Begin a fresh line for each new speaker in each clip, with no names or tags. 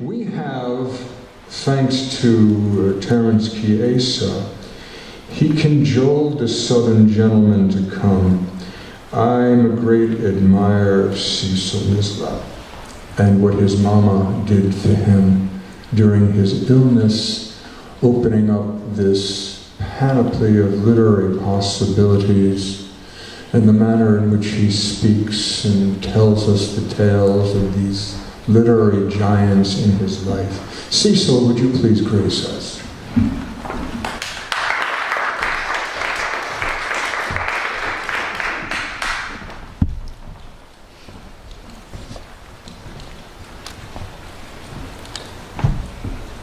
We have, thanks to Terence Chiesa, he cajoled the Southern gentleman to come. I'm a great admirer of Cesil Milsap and what his mama did to him during his illness, opening up this panoply of literary possibilities and the manner in which he speaks and tells us the tales of these literary giants in his life. Cesil, would you please grace us?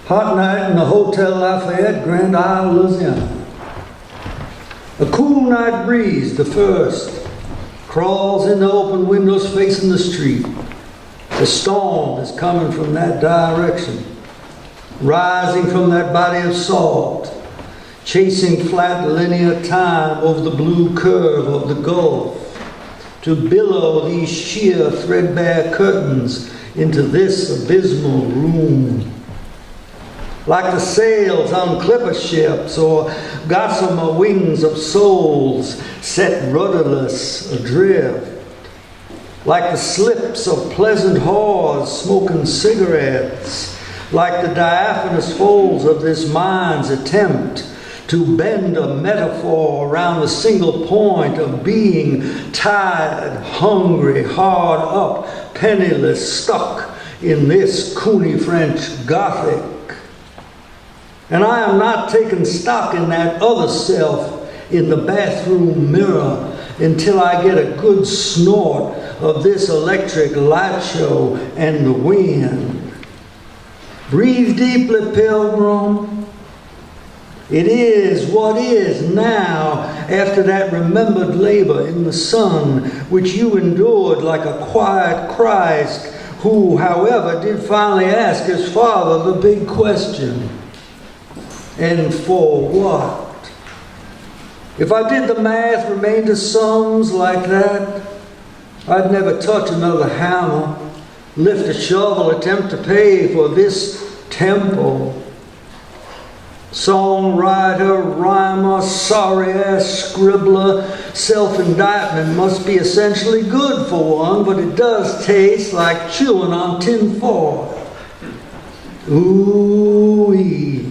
Hot night in the Hotel Lafayette, Grand Isle, Louisiana. A cool night breeze, the first, crawls in the open windows facing the street. The storm is coming from that direction, rising from that body of salt, chasing flat linear time over the blue curve of the Gulf, to billow these sheer threadbare curtains into this abysmal room. Like the sails on clipper ships or gossamer wings of souls set rudderless adrift. Like the slips of pleasant whores smoking cigarettes. Like the diaphanous folds of this mind's attempt to bend a metaphor around the single point of being tired, hungry, hard up, penniless, stuck in this Cooney French Gothic. And I am not taking stock in that other self in the bathroom mirror until I get a good snort of this electric light show and the wind. Breathe deeply, pilgrim. It is what is now after that remembered labor in the sun which you endured like a quiet Christ who, however, did finally ask his Father the big question. And for what? If I did the math remainder sums like that, I'd never touch another hammer, lift a shovel, attempt to pay for this temple. Songwriter, rhymer, sorry-ass scribbler, self-indictment must be essentially good for one, but it does taste like chewing on tin foil. Ooh-wee.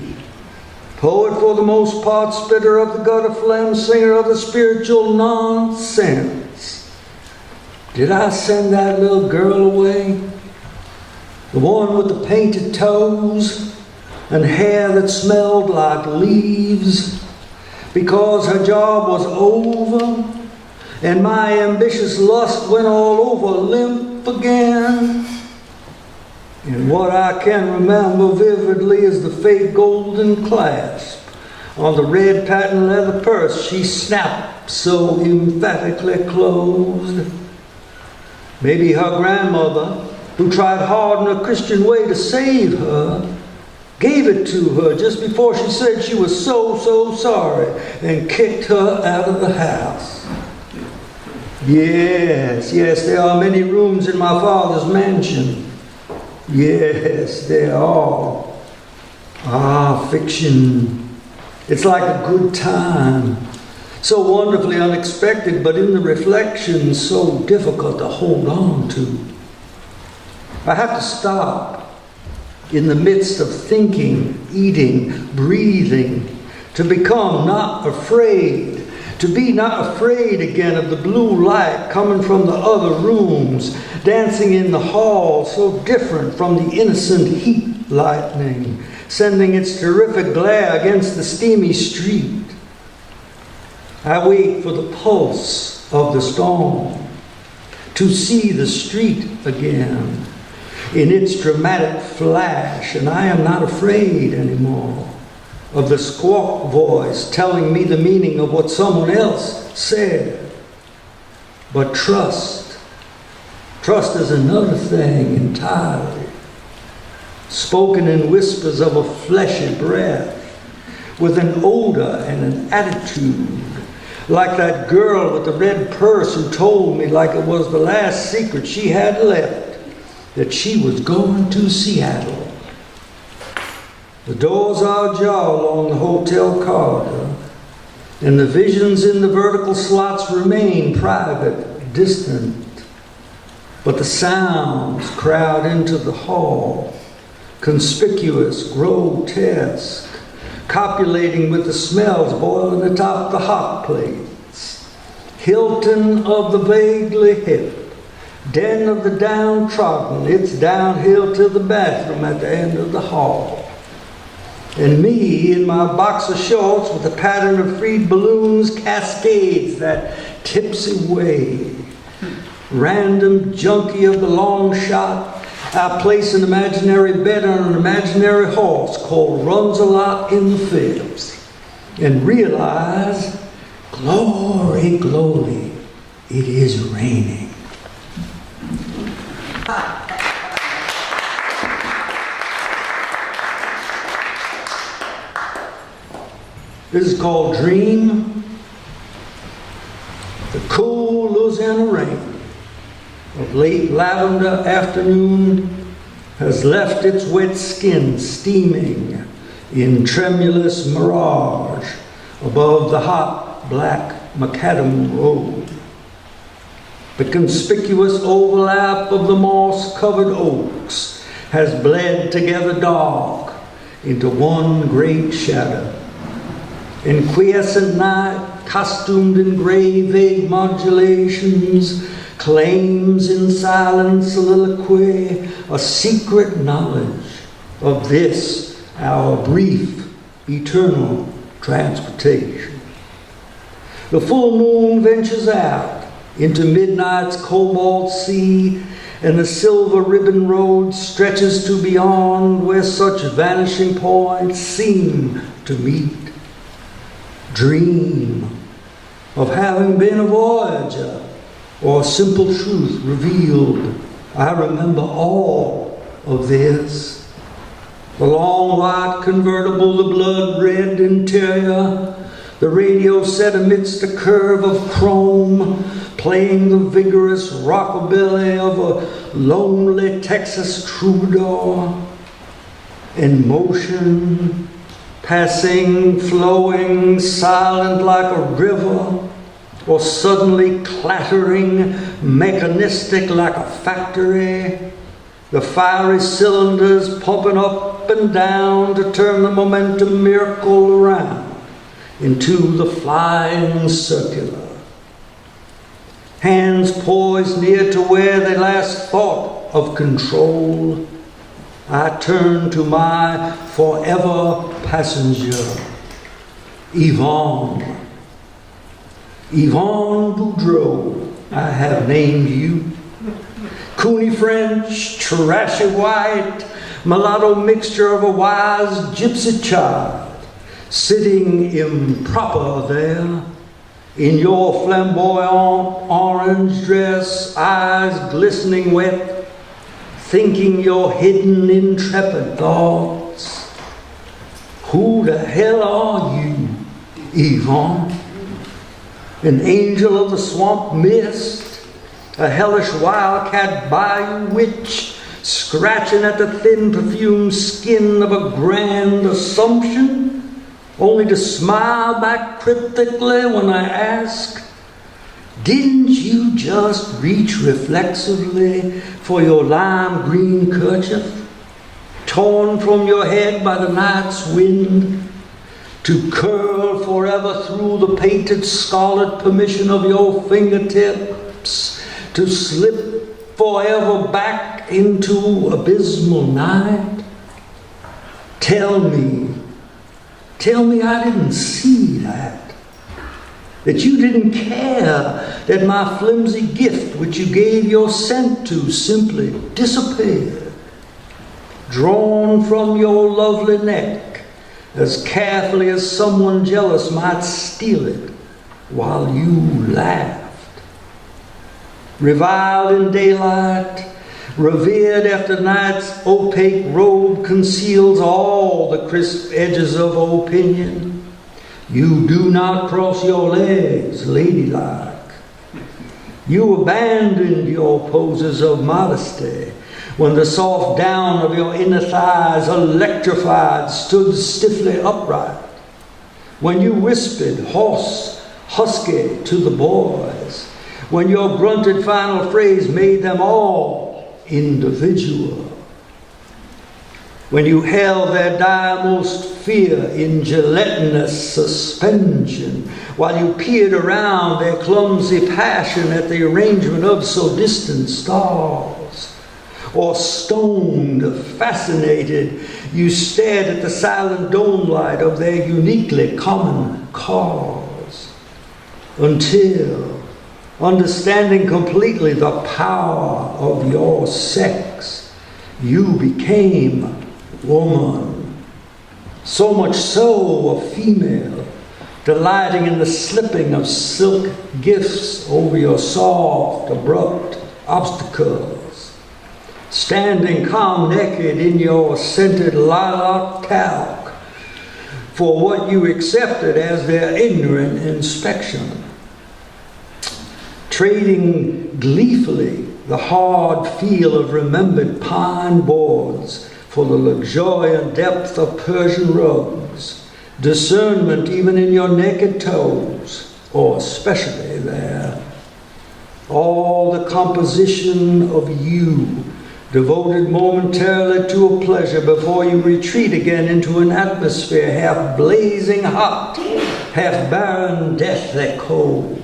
Poet for the most part, spitter of the gutter phlegm, singer of the spiritual nonsense. Did I send that little girl away? The one with the painted toes and hair that smelled like leaves, because her job was over and my ambitious lust went all over limp again. And what I can remember vividly is the fake golden clasp on the red patent leather purse she snapped so emphatically closed. Maybe her grandmother, who tried hard in a Christian way to save her, gave it to her just before she said she was so sorry and kicked her out of the house. Yes, there are many rooms in my father's mansion. Yes, there are. Ah, fiction. It's like a good time. So wonderfully unexpected, but in the reflection, so difficult to hold on to. I have to stop in the midst of thinking, eating, breathing, to become not afraid. To be not afraid again of the blue light coming from the other rooms, dancing in the hall so different from the innocent heat lightning, sending its terrific glare against the steamy street. I wait for the pulse of the storm, to see the street again in its dramatic flash, and I am not afraid anymore of the squawk voice telling me the meaning of what someone else said. But trust is another thing entirely, spoken in whispers of a fleshy breath, with an odor and an attitude, like that girl with the red purse who told me, like it was the last secret she had left, that she was going to Seattle. The doors are ajar along the hotel corridor, and the visions in the vertical slots remain private, distant. But the sounds crowd into the hall, conspicuous, grotesque, copulating with the smells boiling atop the hot plates. Hilton of the vaguely hip, den of the downtrodden, it's downhill to the bathroom at the end of the hall. And me in my boxer shorts with a pattern of freed balloons cascades that tipsy way. Random junkie of the long shot, I place an imaginary bet on an imaginary horse called Runs-A-Lot in the Fibs and realize, glory, glory, it is raining. This is called Dream. The cool Louisiana rain of late lavender afternoon has left its wet skin steaming in tremulous mirage above the hot black macadam road. The conspicuous overlap of the moss-covered oaks has bled together dark into one great shadow. In quiescent night, costumed in gray vague modulations, claims in silent soliloquy a secret knowledge of this, our brief, eternal transportation. The full moon ventures out into midnight's cobalt sea, and the silver ribbon road stretches to beyond where such vanishing points seem to meet. Dream of having been a voyager, or simple truth revealed. I remember all of this. The long white convertible, the blood red interior, the radio set amidst a curve of chrome, playing the vigorous rockabilly of a lonely Texas troubadour. In motion, passing, flowing, silent like a river, or suddenly clattering, mechanistic like a factory, the fiery cylinders pumping up and down to turn the momentum miracle around into the flying circular. Hands poised near to where they last thought of control, I turn to my forever passenger, Yvonne. Yvonne Boudreau, I have named you. Cooney French, trashy white, mulatto mixture of a wise gypsy child, sitting improper there, in your flamboyant orange dress, eyes glistening wet, thinking your hidden intrepid thoughts. Who the hell are you, Yvonne? An angel of the swamp mist, a hellish wildcat bayou witch, scratching at the thin perfumed skin of a grand assumption, only to smile back cryptically when I ask, didn't you just reach reflexively for your lime green kerchief, torn from your head by the night's wind, to curl forever through the painted scarlet permission of your fingertips, to slip forever back into abysmal night? Tell me I didn't see that you didn't care that my flimsy gift which you gave your scent to simply disappeared, drawn from your lovely neck as carefully as someone jealous might steal it while you laughed. Reviled in daylight, revered after night's opaque robe conceals all the crisp edges of opinion, you do not cross your legs ladylike. You abandoned your poses of modesty, when the soft down of your inner thighs, electrified, stood stiffly upright, when you whispered hoarse, husky to the boys, when your grunted final phrase made them all individual, when you held their diremost fear in gelatinous suspension, while you peered around their clumsy passion at the arrangement of so distant stars, or stoned, fascinated, you stared at the silent dome light of their uniquely common cause, until, understanding completely the power of your sex, you became woman. So much so a female, delighting in the slipping of silk gifts over your soft, abrupt obstacles, standing calm naked in your scented lilac talc for what you accepted as their ignorant inspection, trading gleefully the hard feel of remembered pine boards for the luxuriant depth of Persian rugs, discernment even in your naked toes, or especially there. All the composition of you, devoted momentarily to a pleasure before you retreat again into an atmosphere half blazing hot, half barren, deathly cold.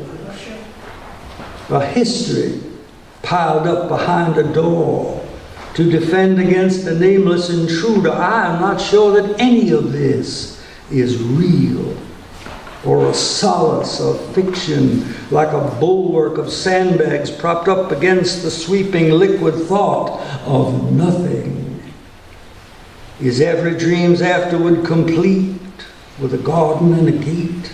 A history piled up behind a door to defend against the nameless intruder. I am not sure that any of this is real, or a solace of fiction, like a bulwark of sandbags propped up against the sweeping liquid thought of nothing. Is every dream's afterward complete with a garden and a gate?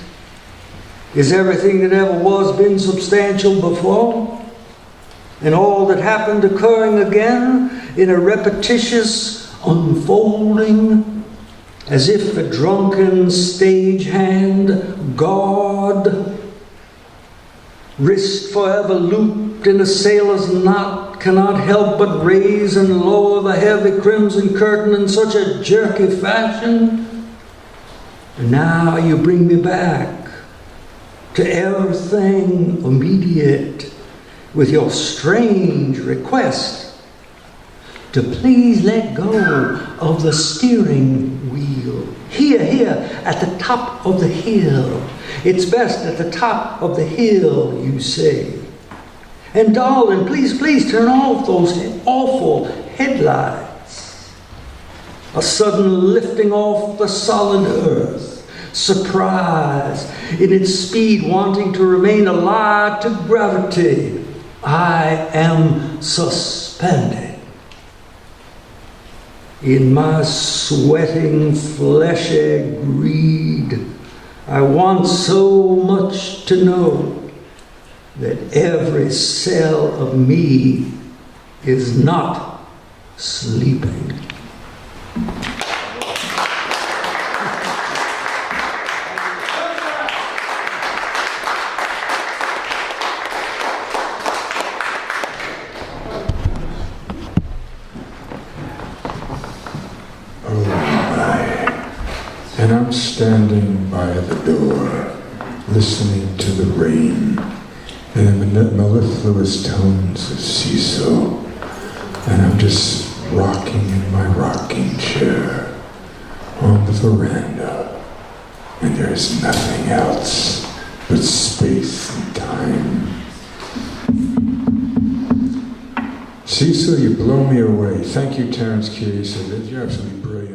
Is everything that ever was been substantial before? And all that happened occurring again in a repetitious unfolding, as if the drunken stagehand, God, wrist forever looped in a sailor's knot, cannot help but raise and lower the heavy crimson curtain in such a jerky fashion. And now you bring me back to everything immediate with your strange request to please let go of the steering wheel. Here, at the top of the hill. It's best at the top of the hill, you say. And darling, please turn off those awful headlights. A sudden lifting off the solid earth. Surprise in its speed, wanting to remain alive to gravity. I am suspended. In my sweating, fleshy greed, I want so much to know that every cell of me is not sleeping.
And I'm standing by the door, listening to the rain and the mellifluous tones of Cesil. And I'm just rocking in my rocking chair on the veranda. And there's nothing else but space and time. Cesil, you blow me away. Thank you, Terence Chiesa. You're absolutely brilliant.